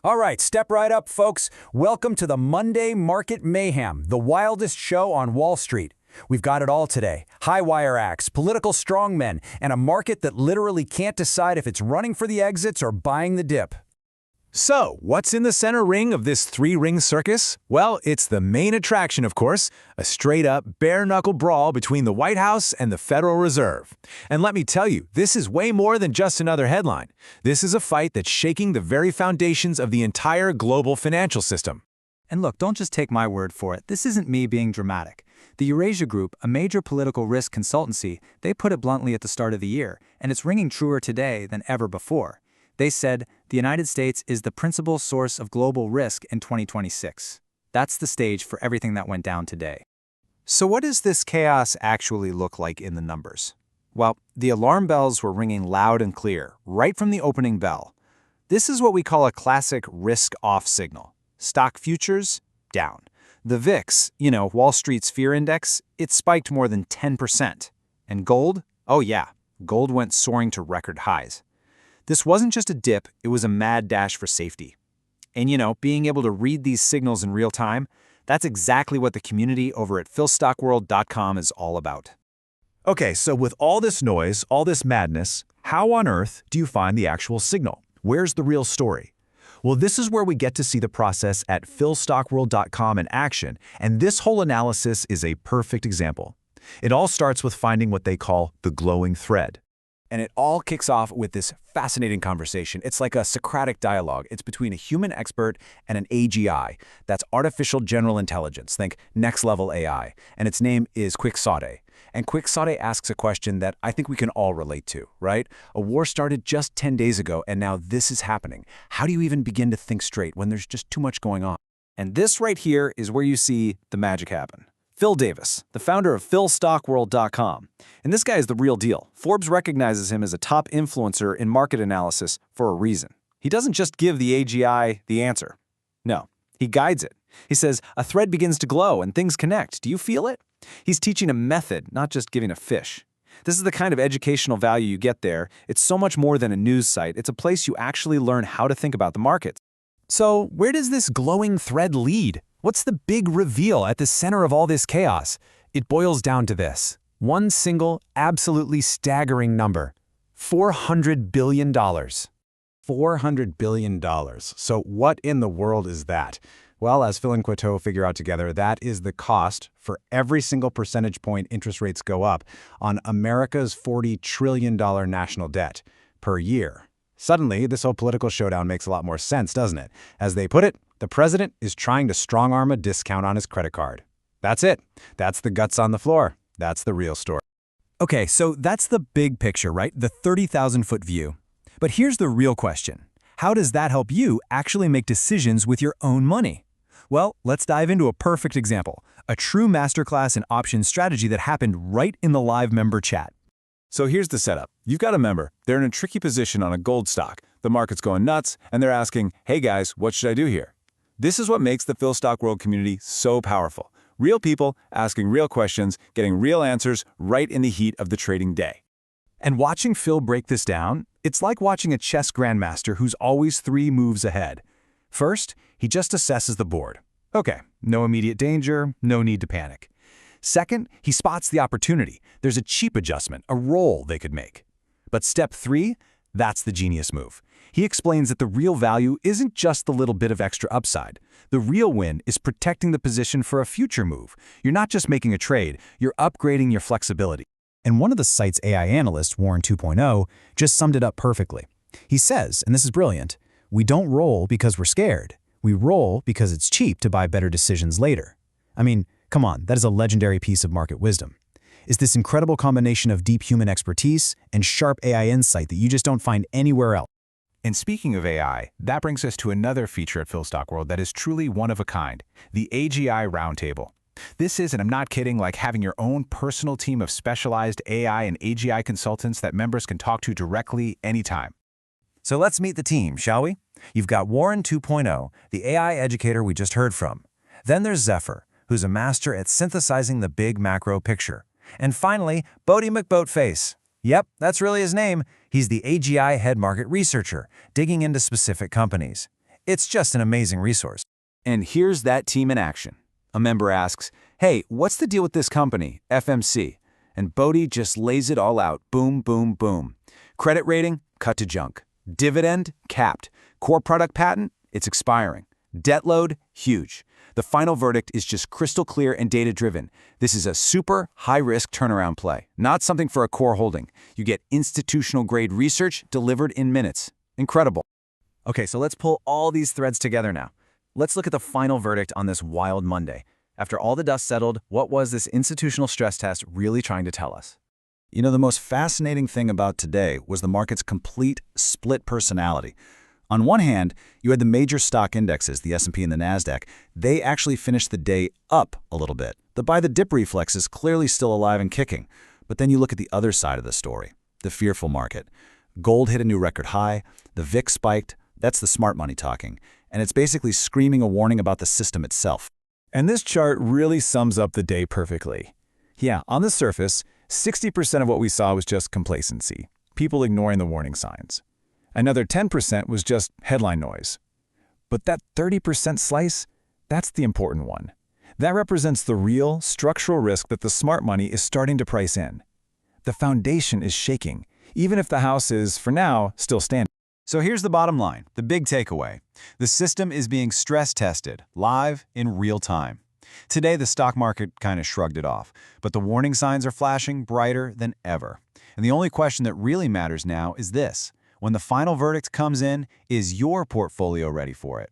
All right, step right up, folks. Welcome to the Monday Market Mayhem, the wildest show on Wall Street. We've got it all today. High wire acts, political strongmen, and a market that literally can't decide if it's running for the exits or buying the dip. So, what's in the center ring of this three-ring circus? Well, it's the main attraction, of course, a straight-up, bare-knuckle brawl between the White House and the Federal Reserve. And let me tell you, this is way more than just another headline. This is a fight that's shaking the very foundations of the entire global financial system. And look, don't just take my word for it. This isn't me being dramatic. The Eurasia Group, a major political risk consultancy, they put it bluntly at the start of the year, and it's ringing truer today than ever before. They said, the United States is the principal source of global risk in 2026. That's the stage for everything that went down today. So what does this chaos actually look like in the numbers? Well, the alarm bells were ringing loud and clear, right from the opening bell. This is what we call a classic risk-off signal. Stock futures, down. The VIX, Wall Street's fear index, it spiked more than 10%. And gold? Oh yeah, gold went soaring to record highs. This wasn't just a dip, it was a mad dash for safety. And being able to read these signals in real time, that's exactly what the community over at philstockworld.com is all about. Okay, so with all this noise, all this madness, how on earth do you find the actual signal? Where's the real story? Well, this is where we get to see the process at philstockworld.com in action, and this whole analysis is a perfect example. It all starts with finding what they call the glowing thread. And it all kicks off with this fascinating conversation. It's like a Socratic dialogue. It's between a human expert and an AGI. That's artificial general intelligence. Think next-level AI. And its name is Quixote. And Quixote asks a question that I think we can all relate to, right? A war started just 10 days ago, and now this is happening. How do you even begin to think straight when there's just too much going on? And this right here is where you see the magic happen. Phil Davis, the founder of philstockworld.com. And this guy is the real deal. Forbes recognizes him as a top influencer in market analysis for a reason. He doesn't just give the AGI the answer. No, he guides it. He says, a thread begins to glow and things connect. Do you feel it? He's teaching a method, not just giving a fish. This is the kind of educational value you get there. It's so much more than a news site. It's a place you actually learn how to think about the markets. So where does this glowing thread lead? What's the big reveal at the center of all this chaos? It boils down to this. One single, absolutely staggering number. $400 billion. $400 billion. So what in the world is that? Well, as Phil and Quixote figure out together, that is the cost for every single percentage point interest rates go up on America's $40 trillion national debt per year. Suddenly, this whole political showdown makes a lot more sense, doesn't it? As they put it, the president is trying to strong-arm a discount on his credit card. That's it. That's the guts on the floor. That's the real story. Okay, so that's the big picture, right? The 30,000-foot view. But here's the real question. How does that help you actually make decisions with your own money? Well, let's dive into a perfect example, a true masterclass in options strategy that happened right in the live member chat. So here's the setup. You've got a member. They're in a tricky position on a gold stock. The market's going nuts, and they're asking, hey guys, what should I do here? This is what makes the Phil Stock World community so powerful. Real people asking real questions, getting real answers right in the heat of the trading day. And watching Phil break this down, it's like watching a chess grandmaster who's always 3 moves ahead. First, he just assesses the board. Okay, no immediate danger, no need to panic. Second, he spots the opportunity. There's a cheap adjustment, a roll they could make. But step 3, that's the genius move. He explains that the real value isn't just the little bit of extra upside. The real win is protecting the position for a future move. You're not just making a trade, you're upgrading your flexibility. And one of the site's AI analysts, Warren 2.0, just summed it up perfectly. He says, and this is brilliant, we don't roll because we're scared. We roll because it's cheap to buy better decisions later. I mean, come on, that is a legendary piece of market wisdom. It's this incredible combination of deep human expertise and sharp AI insight that you just don't find anywhere else. And speaking of AI, that brings us to another feature at Phil Stock World that is truly one of a kind, the AGI Roundtable. This is, and I'm not kidding, like having your own personal team of specialized AI and AGI consultants that members can talk to directly anytime. So let's meet the team, shall we? You've got Warren 2.0, the AI educator we just heard from. Then there's Zephyr, who's a master at synthesizing the big macro picture. And finally, Bodie McBoatface. Yep, that's really his name. He's the AGI head market researcher, digging into specific companies. It's just an amazing resource. And here's that team in action. A member asks, "Hey, what's the deal with this company, FMC?" And Bodhi just lays it all out. Boom, boom, boom. Credit rating, cut to junk. Dividend, capped. Core product patent, it's expiring. Debt load, huge. The final verdict is just crystal clear and data-driven. This is a super high-risk turnaround play, not something for a core holding. You get institutional-grade research delivered in minutes. Incredible. Okay, so let's pull all these threads together now. Let's look at the final verdict on this wild Monday. After all the dust settled, what was this institutional stress test really trying to tell us? You know, the most fascinating thing about today was the market's complete split personality. On one hand, you had the major stock indexes, the S&P and the NASDAQ. They actually finished the day up a little bit. The buy-the-dip reflex is clearly still alive and kicking. But then you look at the other side of the story, the fearful market. Gold hit a new record high, the VIX spiked, that's the smart money talking, and it's basically screaming a warning about the system itself. And this chart really sums up the day perfectly. Yeah, on the surface, 60% of what we saw was just complacency, people ignoring the warning signs. Another 10% was just headline noise. But that 30% slice, that's the important one. That represents the real, structural risk that the smart money is starting to price in. The foundation is shaking, even if the house is, for now, still standing. So here's the bottom line, the big takeaway. The system is being stress tested, live, in real time. Today, the stock market kind of shrugged it off, but the warning signs are flashing brighter than ever. And the only question that really matters now is this. When the final verdict comes in, is your portfolio ready for it?